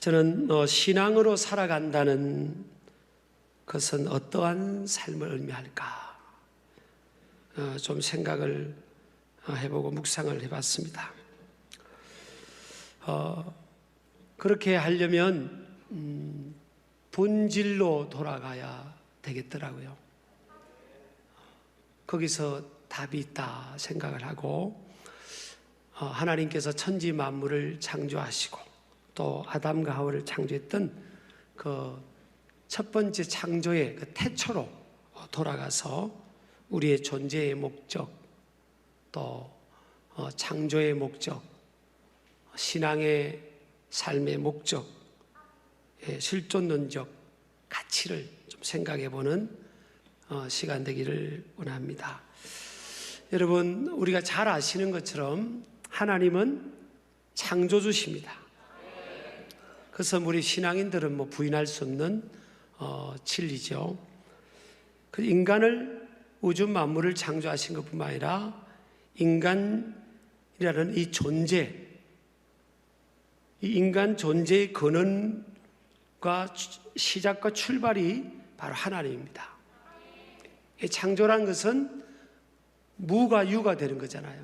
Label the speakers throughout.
Speaker 1: 저는 신앙으로 살아간다는 것은 어떠한 삶을 의미할까 좀 생각을 해보고 묵상을 해봤습니다. 그렇게 하려면 본질로 돌아가야 되겠더라고요. 거기서 답이 있다 생각을 하고, 하나님께서 천지 만물을 창조하시고 또 아담과 하와를 창조했던 그 첫 번째 창조의 그 태초로 돌아가서 우리의 존재의 목적, 또 창조의 목적, 신앙의 삶의 목적, 실존론적 가치를 좀 생각해 보는 시간 되기를 원합니다. 여러분, 우리가 잘 아시는 것처럼 하나님은 창조주십니다. 그래서 우리 신앙인들은 부인할 수 없는 진리죠. 그 인간을, 우주 만물을 창조하신 것뿐만 아니라 인간이라는 이 존재, 이 인간 존재의 근원과 시작과 출발이 바로 하나님입니다. 창조라는 것은 무가 유가 되는 거잖아요.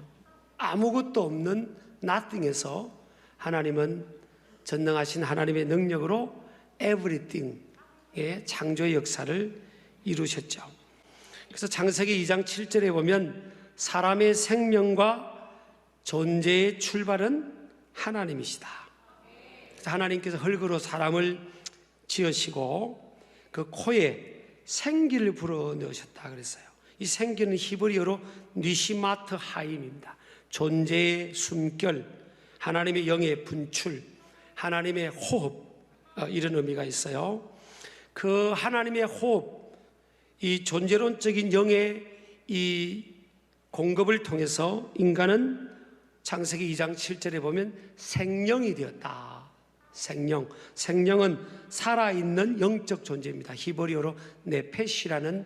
Speaker 1: 아무것도 없는 nothing에서 하나님은 전능하신 하나님의 능력으로 everything의 창조의 역사를 이루셨죠. 그래서 창세기 2장 7절에 보면 사람의 생명과 존재의 출발은 하나님이시다. 그래서 하나님께서 흙으로 사람을 지으시고 그 코에 생기를 불어넣으셨다 그랬어요. 이 생기는 히브리어로 니시마트 하임입니다. 존재의 숨결, 하나님의 영의 분출, 하나님의 호흡, 이런 의미가 있어요. 그 하나님의 호흡, 이 존재론적인 영의 이 공급을 통해서 인간은 창세기 2장 7절에 보면 생명이 되었다. 생명은 살아있는 영적 존재입니다. 히브리어로 네페시라는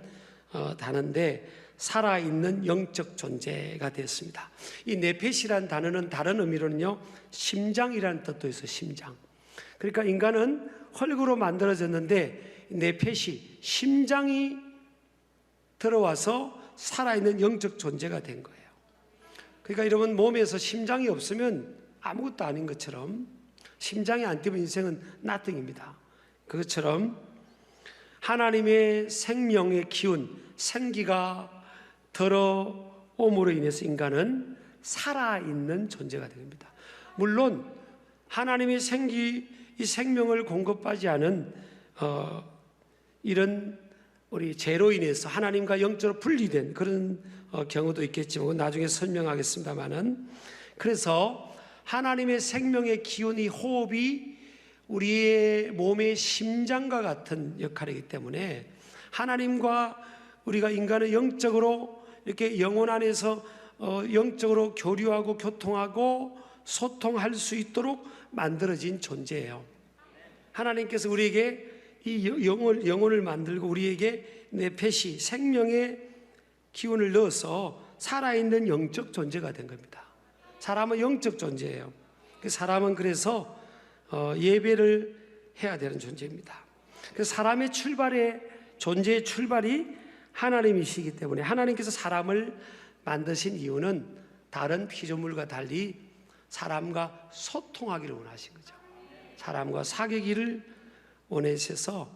Speaker 1: 단어인데 살아있는 영적 존재가 되었습니다. 이 네페시라는 단어는 다른 의미로는요, 심장이라는 뜻도 있어요. 심장. 그러니까 인간은 흙으로 만들어졌는데 네페시, 심장이 들어와서 살아있는 영적 존재가 된 거예요. 그러니까 여러분, 몸에서 심장이 없으면 아무것도 아닌 것처럼, 심장이 안 뛰면 인생은 nothing입니다. 그것처럼 하나님의 생명의 기운, 생기가 들어옴으로 인해서 인간은 살아있는 존재가 됩니다. 물론 하나님의 이 생명을 공급하지 않은 이런 우리 죄로 인해서 하나님과 영적으로 분리된 그런 경우도 있겠지만 나중에 설명하겠습니다만은, 그래서 하나님의 생명의 기운이, 호흡이 우리의 몸의 심장과 같은 역할이기 때문에 하나님과 우리가 인간은 영적으로 이렇게 영혼 안에서 영적으로 교류하고 교통하고 소통할 수 있도록 만들어진 존재예요. 하나님께서 우리에게 이 영혼을 만들고 우리에게 네페시, 생명의 기운을 넣어서 살아있는 영적 존재가 된 겁니다. 사람은 영적 존재예요. 사람은 그래서 예배를 해야 되는 존재입니다. 그래서 사람의 존재의 출발이 하나님이시기 때문에 하나님께서 사람을 만드신 이유는 다른 피조물과 달리 사람과 소통하기를 원하신 거죠. 사람과 사귀기를 원하셔서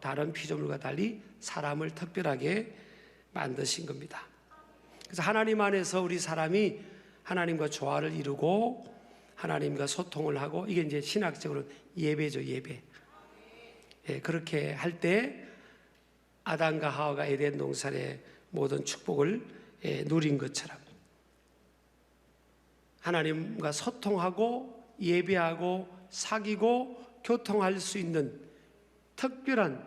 Speaker 1: 다른 피조물과 달리 사람을 특별하게 만드신 겁니다. 그래서 하나님 안에서 우리 사람이 하나님과 조화를 이루고 하나님과 소통을 하고, 이게 이제 신학적으로 예배죠, 예배. 그렇게 할 때 아담과 하와가 에덴 동산의 모든 축복을 누린 것처럼 하나님과 소통하고 예배하고 사귀고 교통할 수 있는 특별한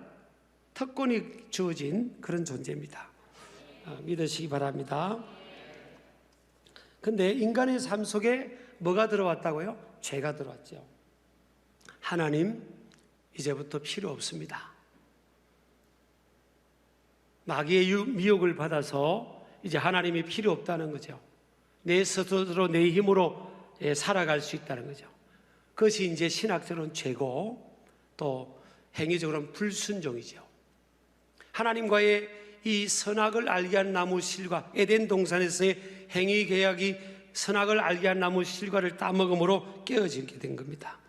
Speaker 1: 특권이 주어진 그런 존재입니다. 믿으시기 바랍니다. 근데 인간의 삶 속에 뭐가 들어왔다고요? 죄가 들어왔죠. 하나님 이제부터 필요 없습니다. 마귀의 미혹을 받아서 이제 하나님이 필요 없다는 거죠. 내 스스로 내 힘으로 살아갈 수 있다는 거죠. 그것이 이제 신학적으로는 죄고 또 행위적으로는 불순종이죠. 하나님과의 이 선악을 알게 한 나무 실과, 에덴 동산에서의 행위 계약이 선악을 알게 한 나무 실과를 따먹음으로 깨어지게 된 겁니다.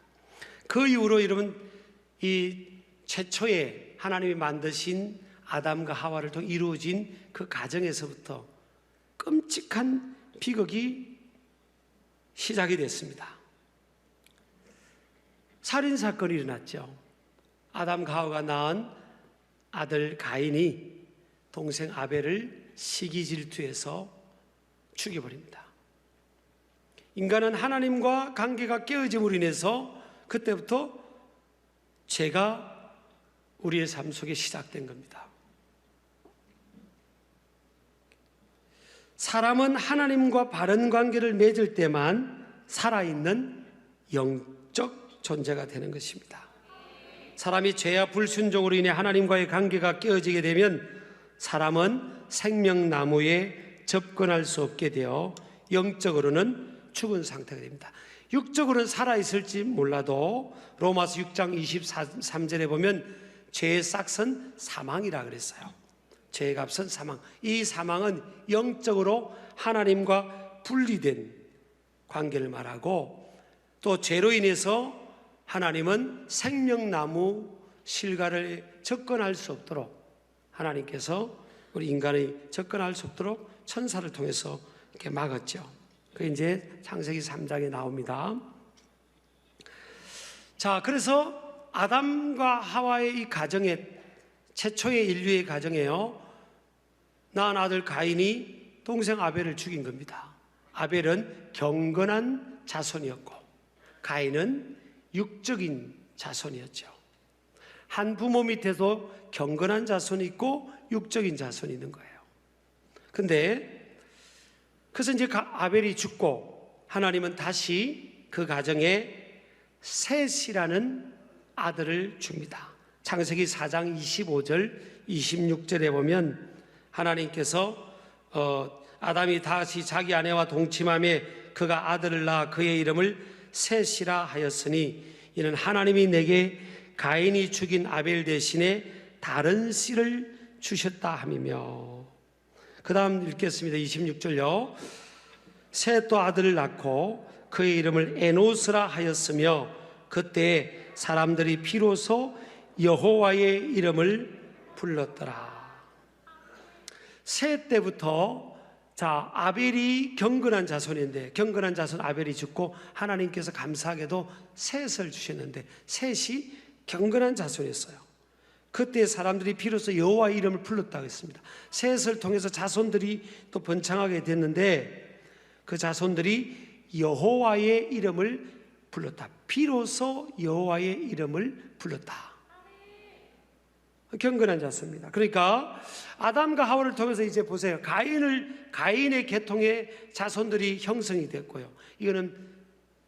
Speaker 1: 그 이후로 여러분, 이 최초에 하나님이 만드신 아담과 하와를 통해 이루어진 그 가정에서부터 끔찍한 비극이 시작이 됐습니다. 살인사건이 일어났죠. 아담과 하와가 낳은 아들 가인이 동생 아벨을 시기 질투해서 죽여버립니다. 인간은 하나님과 관계가 깨어짐으로 인해서 그때부터 죄가 우리의 삶 속에 시작된 겁니다. 사람은 하나님과 바른 관계를 맺을 때만 살아있는 영적 존재가 되는 것입니다. 사람이 죄와 불순종으로 인해 하나님과의 관계가 깨어지게 되면 사람은 생명나무에 접근할 수 없게 되어 영적으로는 죽은 상태가 됩니다. 육적으로는 살아있을지 몰라도 로마서 6장 23절에 보면 죄의 싹은 사망이라 그랬어요. 죄의 값은 사망. 이 사망은 영적으로 하나님과 분리된 관계를 말하고, 또 죄로 인해서 하나님은 생명나무 실과를 접근할 수 없도록 하나님께서 우리 인간이 접근할 수 없도록 천사를 통해서 이렇게 막았죠. 그게 이제 창세기 3장에 나옵니다. 자, 그래서 아담과 하와의 이 가정에, 최초의 인류의 가정에요, 낳은 아들 가인이 동생 아벨을 죽인 겁니다. 아벨은 경건한 자손이었고 가인은 육적인 자손이었죠. 한 부모 밑에도 경건한 자손이 있고 육적인 자손이 있는 거예요. 근데 그래서 이제 아벨이 죽고 하나님은 다시 그 가정에 셋이라는 아들을 줍니다. 창세기 4장 25절 26절에 보면 하나님께서 아담이 다시 자기 아내와 동침하며 그가 아들을 낳아 그의 이름을 셋이라 하였으니 이는 하나님이 내게 가인이 죽인 아벨 대신에 다른 씨를 주셨다 함이며. 그 다음 읽겠습니다. 26절요. 셋 또 아들을 낳고 그의 이름을 에노스라 하였으며 그때 사람들이 비로소 여호와의 이름을 불렀더라. 셋 때부터 자, 아벨이 경건한 자손인데 경건한 자손 아벨이 죽고 하나님께서 감사하게도 셋을 주셨는데 셋이 경건한 자손이었어요. 그때 사람들이 비로소 여호와의 이름을 불렀다고 했습니다. 셋을 통해서 자손들이 또 번창하게 됐는데 그 자손들이 여호와의 이름을 불렀다. 비로소 여호와의 이름을 불렀다. 경건한 자손입니다. 그러니까 아담과 하와를 통해서 이제 보세요. 가인의 계통의 자손들이 형성이 됐고요. 이거는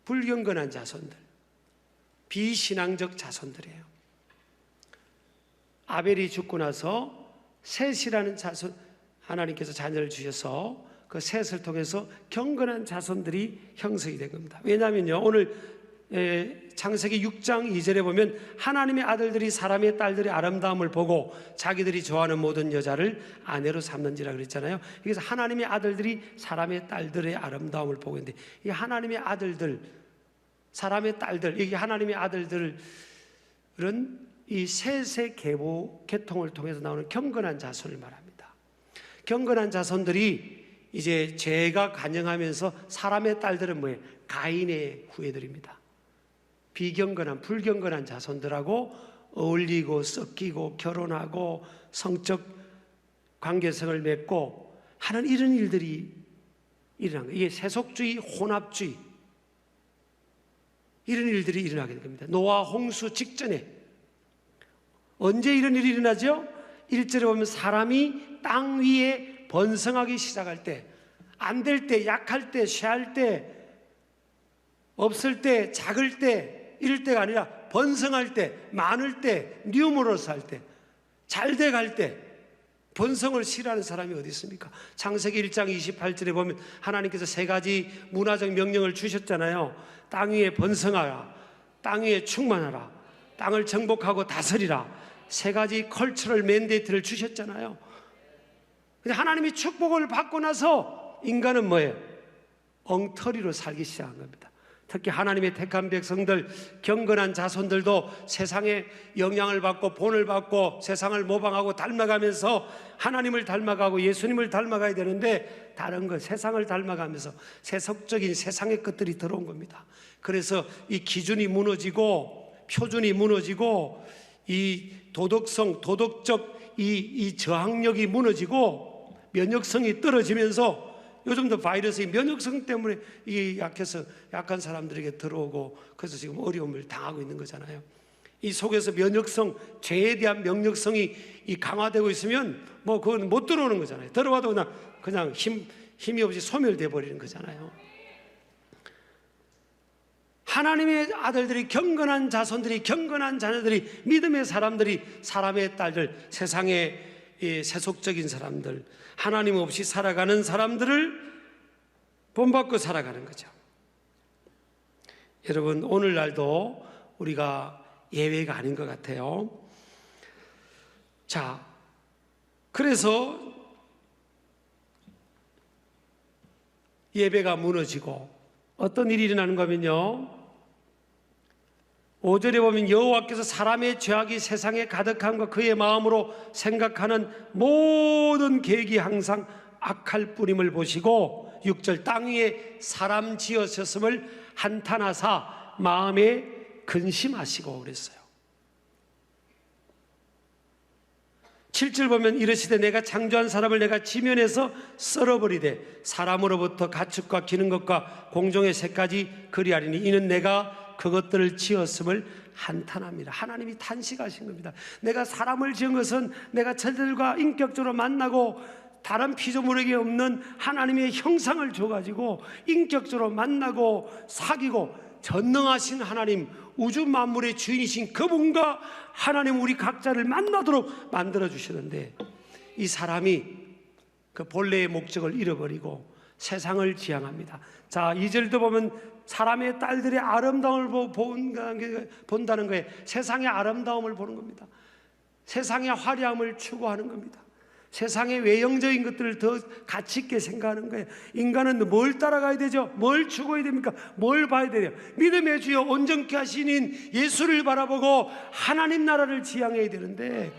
Speaker 1: 불경건한 자손들, 비신앙적 자손들이에요. 아벨이 죽고 나서 셋이라는 자손, 하나님께서 자녀를 주셔서 그 셋을 통해서 경건한 자손들이 형성이 된 겁니다. 왜냐하면요, 오늘 창세기 6장 2절에 보면 하나님의 아들들이 사람의 딸들의 아름다움을 보고 자기들이 좋아하는 모든 여자를 아내로 삼는지라 그랬잖아요. 그래서 하나님의 아들들이 사람의 딸들의 아름다움을 보고 있는데 이 하나님의 아들들, 사람의 딸들, 이게 하나님의 아들들은 이 셋의 계통을 통해서 나오는 경건한 자손을 말합니다. 경건한 자손들이 이제 죄가 간영하면서 사람의 딸들은 뭐예요? 가인의 후예들입니다. 비경건한, 불경건한 자손들하고 어울리고 섞이고 결혼하고 성적 관계성을 맺고 하는 이런 일들이 일어난 거예요. 이게 세속주의, 혼합주의, 이런 일들이 일어나게 된 겁니다. 노아 홍수 직전에. 언제 이런 일이 일어나죠? 1절에 보면 사람이 땅 위에 번성하기 시작할 때, 안 될 때, 약할 때, 쇠할 때, 없을 때, 작을 때, 이럴 때가 아니라 번성할 때, 많을 때, 뉴머러스 할 때, 잘 돼갈 때 번성을 싫어하는 사람이 어디 있습니까? 창세기 1장 28절에 보면 하나님께서 세 가지 문화적 명령을 주셨잖아요. 땅 위에 번성하라, 땅 위에 충만하라, 땅을 정복하고 다스리라, 세 가지 컬처럴 맨데이트를 주셨잖아요. 근데 하나님이 축복을 받고 나서 인간은 뭐예요? 엉터리로 살기 시작한 겁니다. 특히 하나님의 택한 백성들, 경건한 자손들도 세상에 영향을 받고 본을 받고 세상을 모방하고 닮아가면서 하나님을 닮아가고 예수님을 닮아가야 되는데 다른 것, 세상을 닮아가면서 세속적인 세상의 것들이 들어온 겁니다. 그래서 이 기준이 무너지고 표준이 무너지고 이 도덕성, 도덕적 이 저항력이 무너지고 면역성이 떨어지면서 요즘도 바이러스의 면역성 때문에 이게 약해서 약한 사람들에게 들어오고 그래서 지금 어려움을 당하고 있는 거잖아요. 이 속에서 면역성, 죄에 대한 면역성이 강화되고 있으면 뭐 그건 못 들어오는 거잖아요. 들어와도 그냥 힘이 없이 소멸돼 버리는 거잖아요. 하나님의 아들들이, 경건한 자손들이, 경건한 자녀들이, 믿음의 사람들이, 사람의 딸들, 세상의 세속적인 사람들, 하나님 없이 살아가는 사람들을 본받고 살아가는 거죠. 여러분, 오늘날도 우리가 예외가 아닌 것 같아요. 자, 그래서 예배가 무너지고 어떤 일이 일어나는 거면요, 5절에 보면 여호와께서 사람의 죄악이 세상에 가득함과 그의 마음으로 생각하는 모든 계획이 항상 악할 뿐임을 보시고 6절 땅 위에 사람 지으셨음을 한탄하사 마음에 근심하시고 그랬어요. 7절 보면 이르시되 내가 창조한 사람을 내가 지면에서 썰어버리되 사람으로부터 가축과 기는 것과 공중의 새까지 그리하리니 이는 내가 그것들을 지었음을 한탄합니다. 하나님이 탄식하신 겁니다. 내가 사람을 지은 것은 내가 저들과 인격적으로 만나고 다른 피조물에게 없는 하나님의 형상을 줘가지고 인격적으로 만나고 사귀고 전능하신 하나님, 우주 만물의 주인이신 그분과 하나님 우리 각자를 만나도록 만들어 주시는데 이 사람이 그 본래의 목적을 잃어버리고 세상을 지향합니다. 자, 2절도 보면 사람의 딸들의 아름다움을 본다는 거예요. 세상의 아름다움을 보는 겁니다. 세상의 화려함을 추구하는 겁니다. 세상의 외형적인 것들을 더 가치 있게 생각하는 거예요. 인간은 뭘 따라가야 되죠? 뭘 추구해야 됩니까? 뭘 봐야 돼요? 믿음의 주여 온전케 하시는 예수를 바라보고 하나님 나라를 지향해야 되는데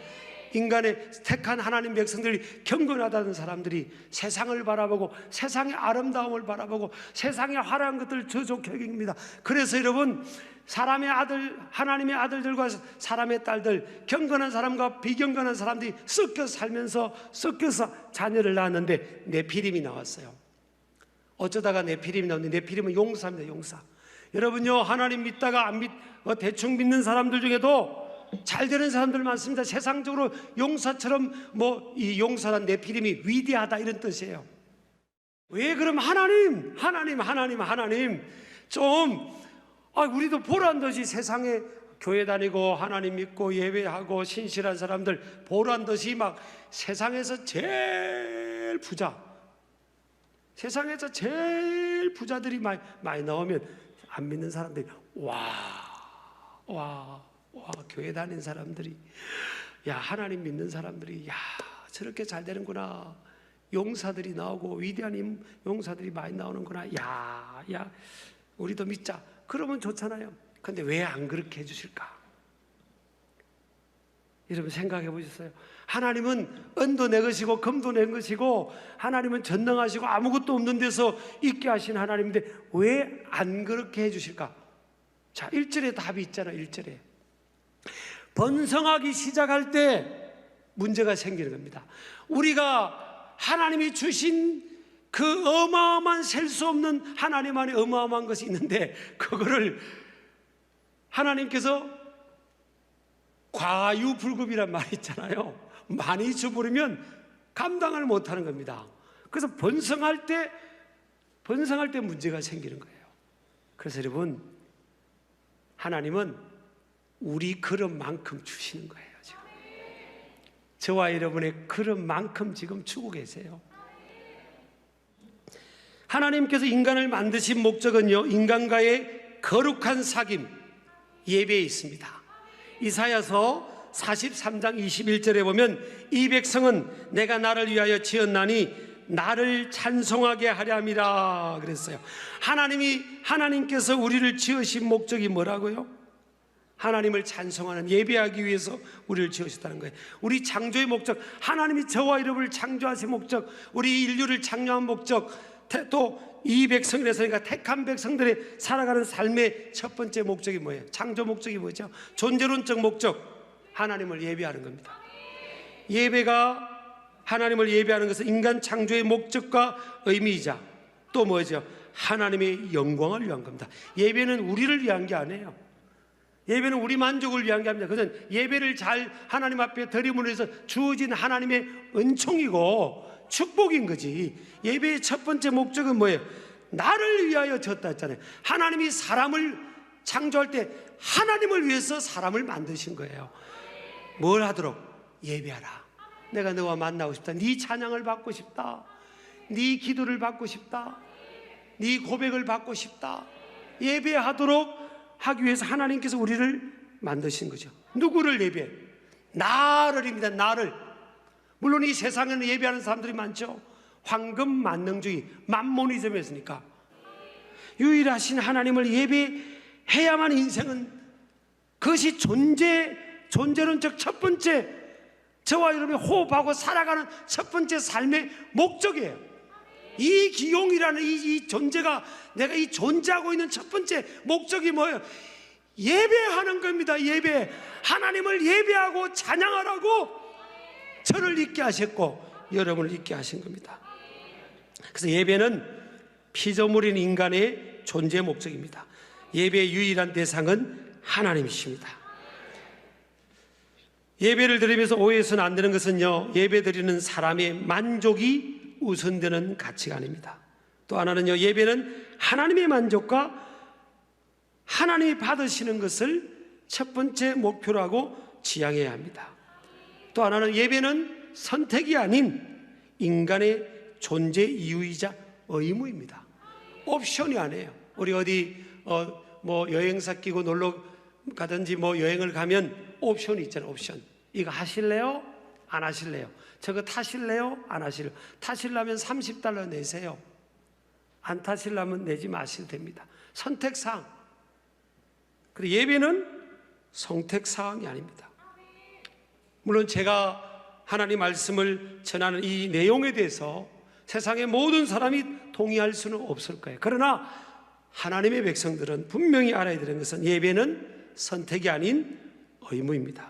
Speaker 1: 인간의 택한 하나님 백성들이 경건하다는 사람들이 세상을 바라보고 세상의 아름다움을 바라보고 세상의 화려한 것들을 저좋게 여깁니다. 그래서 여러분, 사람의 아들, 하나님의 아들들과 사람의 딸들, 경건한 사람과 비경건한 사람들이 섞여 살면서 섞여서 자녀를 낳았는데 네피림이 나왔어요. 어쩌다가 네피림이 나왔는데, 네피림은 용사입니다. 용사. 여러분요, 하나님 믿다가 대충 믿는 사람들 중에도 잘 되는 사람들 많습니다. 세상적으로 용사처럼 이 용사란 네피림이 위대하다 이런 뜻이에요. 왜 그럼 하나님 좀 우리도 보란 듯이 세상에 교회 다니고 하나님 믿고 예배하고 신실한 사람들 보란 듯이 막 세상에서 제일 부자, 세상에서 제일 부자들이 많이 나오면 안 믿는 사람들이 와 교회 다니는 사람들이, 야 하나님 믿는 사람들이 야 저렇게 잘 되는구나, 용사들이 나오고 위대한 용사들이 많이 나오는구나, 야 우리도 믿자, 그러면 좋잖아요. 근데 왜 안 그렇게 해주실까? 여러분 생각해 보셨어요? 하나님은 은도 내 것이고 금도 내 것이고 하나님은 전능하시고 아무것도 없는 데서 있게 하신 하나님인데 왜 안 그렇게 해주실까? 자, 1절에 답이 있잖아요. 1절에 번성하기 시작할 때 문제가 생기는 겁니다. 우리가 하나님이 주신 그 어마어마한 셀 수 없는 하나님 안에 어마어마한 것이 있는데 그거를 하나님께서 과유불급이란 말이 있잖아요. 많이 줘버리면 감당을 못하는 겁니다. 그래서 번성할 때 문제가 생기는 거예요. 그래서 여러분, 하나님은 우리 그릇만큼 주시는 거예요. 지금 저와 여러분의 그릇만큼 지금 주고 계세요. 하나님께서 인간을 만드신 목적은요, 인간과의 거룩한 사귐, 예배에 있습니다. 이사야서 43장 21절에 보면 이 백성은 내가 나를 위하여 지었나니 나를 찬송하게 하렴이라 그랬어요. 하나님께서 우리를 지으신 목적이 뭐라고요? 하나님을 찬송하는, 예배하기 위해서 우리를 지으셨다는 거예요. 우리 창조의 목적, 하나님이 저와 여러분을 창조하신 목적, 우리 인류를 창조한 목적, 또 이 백성이라서니까 택한 백성들의 살아가는 삶의 첫 번째 목적이 뭐예요? 창조 목적이 뭐죠? 존재론적 목적, 하나님을 예배하는 겁니다. 예배가, 하나님을 예배하는 것은 인간 창조의 목적과 의미이자 또 뭐죠? 하나님의 영광을 위한 겁니다. 예배는 우리를 위한 게 아니에요. 예배는 우리 만족을 위한 게 아닙니다. 그것은 예배를 잘 하나님 앞에 드림으로 해서 주어진 하나님의 은총이고 축복인 거지. 예배의 첫 번째 목적은 뭐예요? 나를 위하여 졌다 했잖아요. 하나님이 사람을 창조할 때 하나님을 위해서 사람을 만드신 거예요. 뭘 하도록? 예배하라. 내가 너와 만나고 싶다. 네 찬양을 받고 싶다. 네 기도를 받고 싶다. 네 고백을 받고 싶다. 예배하도록 하기 위해서 하나님께서 우리를 만드신 거죠. 누구를 예배해? 나를입니다. 나를. 물론 이 세상에는 예배하는 사람들이 많죠. 황금 만능주의, 만모니즘에 있으니까 유일하신 하나님을 예배해야만 인생은, 그것이 존재론적 첫 번째, 저와 여러분이 호흡하고 살아가는 첫 번째 삶의 목적이에요. 이 기용이라는 이 존재가, 내가 이 존재하고 있는 첫 번째 목적이 뭐예요? 예배하는 겁니다. 예배. 하나님을 예배하고 찬양하라고 저를 있게 하셨고 여러분을 있게 하신 겁니다. 그래서 예배는 피조물인 인간의 존재 목적입니다. 예배의 유일한 대상은 하나님이십니다. 예배를 드리면서 오해해서는 안 되는 것은요, 예배 드리는 사람의 만족이 우선되는 가치가 아닙니다. 또 하나는요, 예배는 하나님의 만족과 하나님이 받으시는 것을 첫 번째 목표로 하고 지향해야 합니다. 또 하나는 예배는 선택이 아닌 인간의 존재 이유이자 의무입니다. 옵션이 아니에요. 우리 어디 뭐 여행사 끼고 놀러 가든지 뭐 여행을 가면 옵션이 있잖아요. 옵션. 이거 하실래요? 안 하실래요? 저거 타실래요? 안 하실래요? 타시려면 $30 내세요. 안 타시려면 내지 마셔도 됩니다. 선택사항. 그리고 예배는 선택사항이 아닙니다. 물론 제가 하나님 말씀을 전하는 이 내용에 대해서 세상의 모든 사람이 동의할 수는 없을 거예요. 그러나 하나님의 백성들은 분명히 알아야 되는 것은 예배는 선택이 아닌 의무입니다.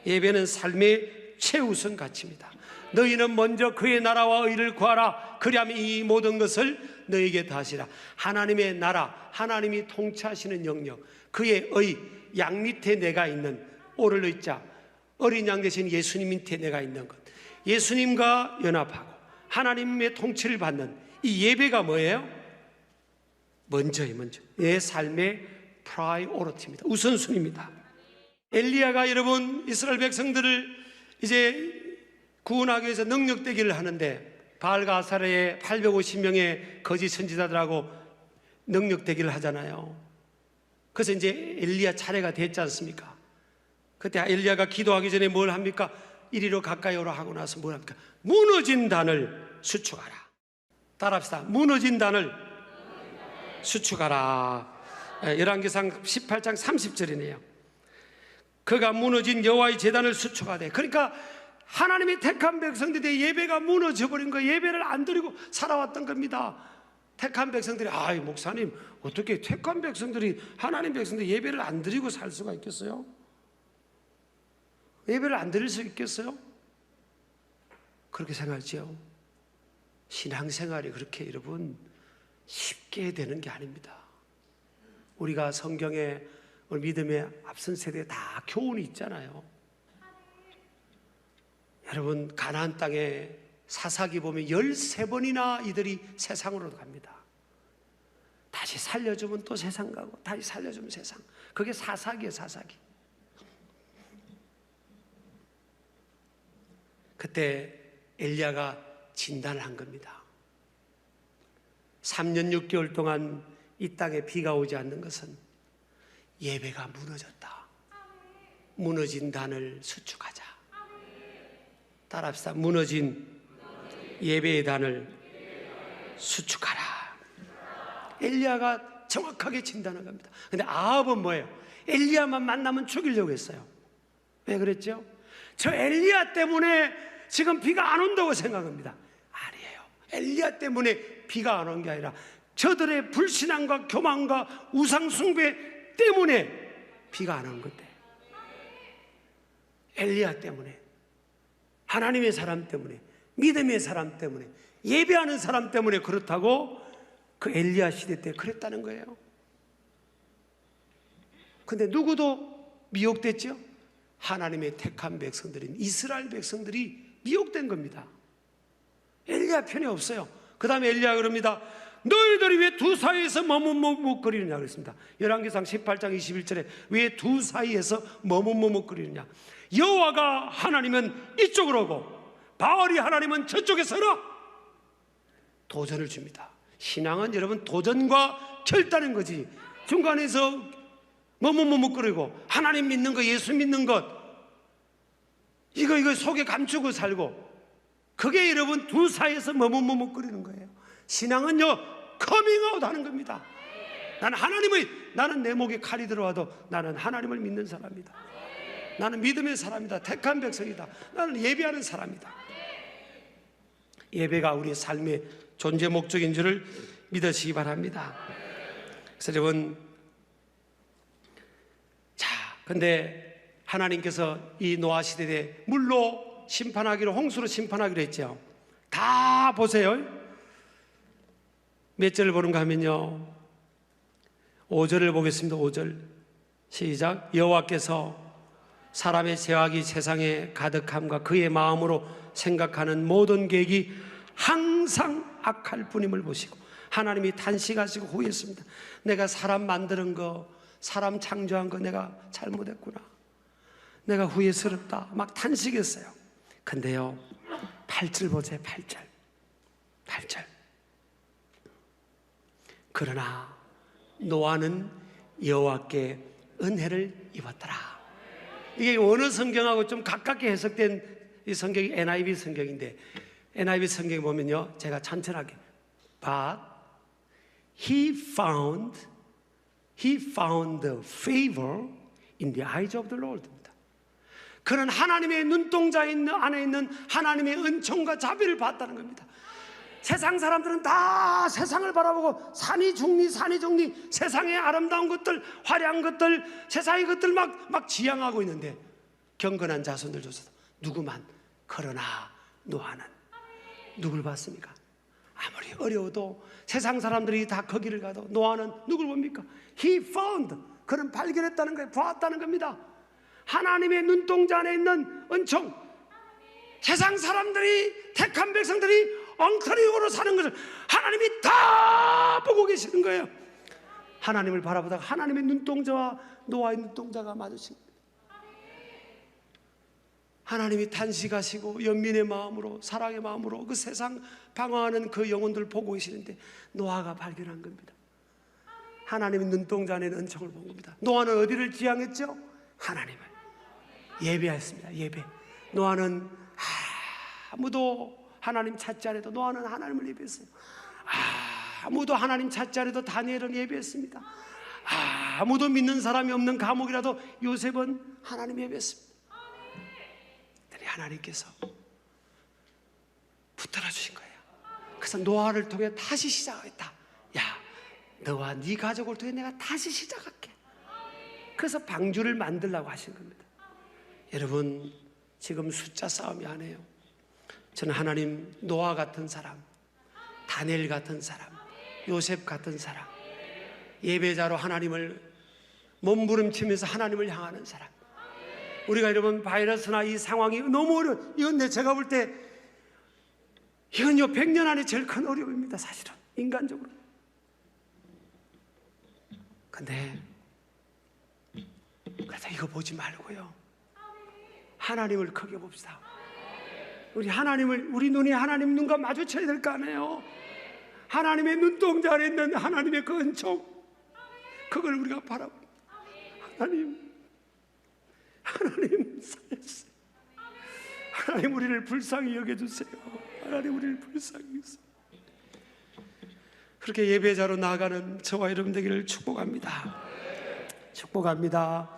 Speaker 1: 예배는 삶의 최우선 가치입니다. 너희는 먼저 그의 나라와 의를 구하라. 그리하면 이 모든 것을 너희에게 다하시라. 하나님의 나라, 하나님이 통치하시는 영역, 그의 의, 양 밑에 내가 있는 오를 의자, 어린 양 대신 예수님 밑에 내가 있는 것, 예수님과 연합하고 하나님의 통치를 받는 이 예배가 뭐예요? 먼저예요. 먼저 내 삶의 프라이오리티입니다. 우선순위입니다. 엘리야가 여러분 이스라엘 백성들을 이제 구원하기 위해서 능력대기를 하는데 바알과 아사랴의 850명의 거짓 선지자들하고 능력대기를 하잖아요. 그래서 이제 엘리야 차례가 됐지 않습니까? 그때 엘리야가 기도하기 전에 뭘 합니까? 이리로 가까이 오라 하고 나서 뭘 합니까? 무너진 단을 수축하라. 따라합시다. 무너진 단을 수축하라. 열왕기상 18장 30절이네요. 그가 무너진 여호와의 제단을 수축하되, 그러니까 하나님이 택한 백성들의 예배가 무너져버린 거예요. 예배를 안 드리고 살아왔던 겁니다. 택한 백성들이, 아이 목사님 어떻게 택한 백성들이, 하나님 백성들이 예배를 안 드리고 살 수가 있겠어요? 예배를 안 드릴 수 있겠어요? 그렇게 생각하죠. 신앙생활이 그렇게 여러분 쉽게 되는 게 아닙니다. 우리가 성경에 우리 믿음의 앞선 세대에 다 교훈이 있잖아요. 여러분 가나안 땅에 사사기 보면 13번이나 이들이 세상으로 갑니다. 다시 살려주면 또 세상 가고 다시 살려주면 세상. 그게 사사기예요. 사사기. 그때 엘리야가 진단을 한 겁니다. 3년 6개월 동안 이 땅에 비가 오지 않는 것은 예배가 무너졌다. 무너진 단을 수축하자. 따라합시다. 무너진 예배의 단을 수축하라. 엘리야가 정확하게 진단한 겁니다. 근데 아합은 뭐예요? 엘리야만 만나면 죽이려고 했어요. 왜 그랬죠? 저 엘리야 때문에 지금 비가 안 온다고 생각합니다. 아니에요. 엘리야 때문에 비가 안 온 게 아니라 저들의 불신앙과 교만과 우상숭배 때문에 비가 안 온 건데, 엘리야 때문에, 하나님의 사람 때문에, 믿음의 사람 때문에, 예배하는 사람 때문에 그렇다고 그 엘리야 시대 때 그랬다는 거예요. 근데 누구도 미혹됐죠? 하나님의 택한 백성들인 이스라엘 백성들이 미혹된 겁니다. 엘리야 편이 없어요. 그 다음에 엘리야 그럽니다. 너희들이 왜 두 사이에서 머뭇머뭇거리느냐 그랬습니다. 열왕기상 18장 21절에 왜 두 사이에서 머뭇머뭇거리느냐. 여호와가 하나님은 이쪽으로 오고 바알이 하나님은 저쪽에 서라. 도전을 줍니다. 신앙은 여러분 도전과 결단인 거지. 중간에서 머뭇머뭇거리고 하나님 믿는 것, 예수 믿는 것 이거 속에 감추고 살고, 그게 여러분 두 사이에서 머뭇머뭇거리는 거예요. 신앙은요 커밍아웃 하는 겁니다. 나는 내 목에 칼이 들어와도 나는 하나님을 믿는 사람이다. 나는 믿음의 사람이다. 택한 백성이다. 나는 예배하는 사람이다. 예배가 우리의 삶의 존재 목적인 줄을 믿으시기 바랍니다. 그래서 여러분, 근데 하나님께서 이 노아 시대에 물로 심판하기로, 홍수로 심판하기로 했죠. 다 보세요. 몇 절을 보는가 하면요, 5절을 보겠습니다. 5절 시작. 여호와께서 사람의 죄악이 세상에 가득함과 그의 마음으로 생각하는 모든 계획이 항상 악할 뿐임을 보시고, 하나님이 탄식하시고 후회했습니다. 내가 사람 만드는 거, 사람 창조한 거 내가 잘못했구나, 내가 후회스럽다 막 탄식했어요. 근데요 8절 보세요. 8절 그러나 노아는 여호와께 은혜를 입었더라. 이게 어느 성경하고 좀 가깝게 해석된 이 성경이 NIV 성경인데, NIV 성경에 보면요, 제가 천천하게 But he found the favor in the eyes of the Lord. 그는 하나님의 눈동자 안에 있는 하나님의 은총과 자비를 봤다는 겁니다. 세상 사람들은 다 세상을 바라보고 산이 중리 세상의 아름다운 것들, 화려한 것들, 세상의 것들 막 지향하고 있는데, 경건한 자손들 조차도 누구만, 그러나 노아는 누굴 봤습니까? 아무리 어려워도 세상 사람들이 다 거기를 가도 노아는 누굴 봅니까? He found, 그는 발견했다는 거예요. 보았다는 겁니다. 하나님의 눈동자 안에 있는 은총, 세상 사람들이, 택한 백성들이 엉터리로 사는 것을 하나님이 다 보고 계시는 거예요. 하나님을 바라보다가 하나님의 눈동자와 노아의 눈동자가 마주칩니다. 하나님이 탄식하시고 연민의 마음으로, 사랑의 마음으로 그 세상 방황하는 그 영혼들을 보고 계시는데, 노아가 발견한 겁니다. 하나님의 눈동자 안에 은총을 본 겁니다. 노아는 어디를 지향했죠? 하나님을 예배했습니다. 예배. 노아는 아무도 하나님 찾지 않아도 노아는 하나님을 예배했어요. 아무도 하나님 찾지 않아도 다니엘은 예배했습니다. 아무도 믿는 사람이 없는 감옥이라도 요셉은 하나님 예배했습니다. 하나님께서 붙들어 주신 거예요. 그래서 노아를 통해 다시 시작하겠다. 야, 너와 네 가족을 통해 내가 다시 시작할게. 그래서 방주를 만들라고 하신 겁니다. 여러분, 지금 숫자 싸움이 아니에요. 저는 하나님, 노아 같은 사람, 다니엘 같은 사람, 요셉 같은 사람, 예배자로 하나님을 몸부림치면서 하나님을 향하는 사람, 우리가 여러분 바이러스나 이 상황이 너무 어려워. 이건 제가 볼 때 이건요 100년 안에 제일 큰 어려움입니다. 사실은 인간적으로. 근데 그래서 이거 보지 말고요, 하나님을 크게 봅시다. 우리 눈이 하나님 눈과 마주쳐야 될 거 아니에요. 하나님의 눈동자 안에 있는 하나님의 그 은총, 그걸 우리가 바라봅니다. 하나님 살려주세요. 하나님 우리를 불쌍히 여겨주세요. 하나님 우리를 불쌍히 여겨주세요. 그렇게 예배자로 나아가는 저와 여러분 되기를 축복합니다. 축복합니다.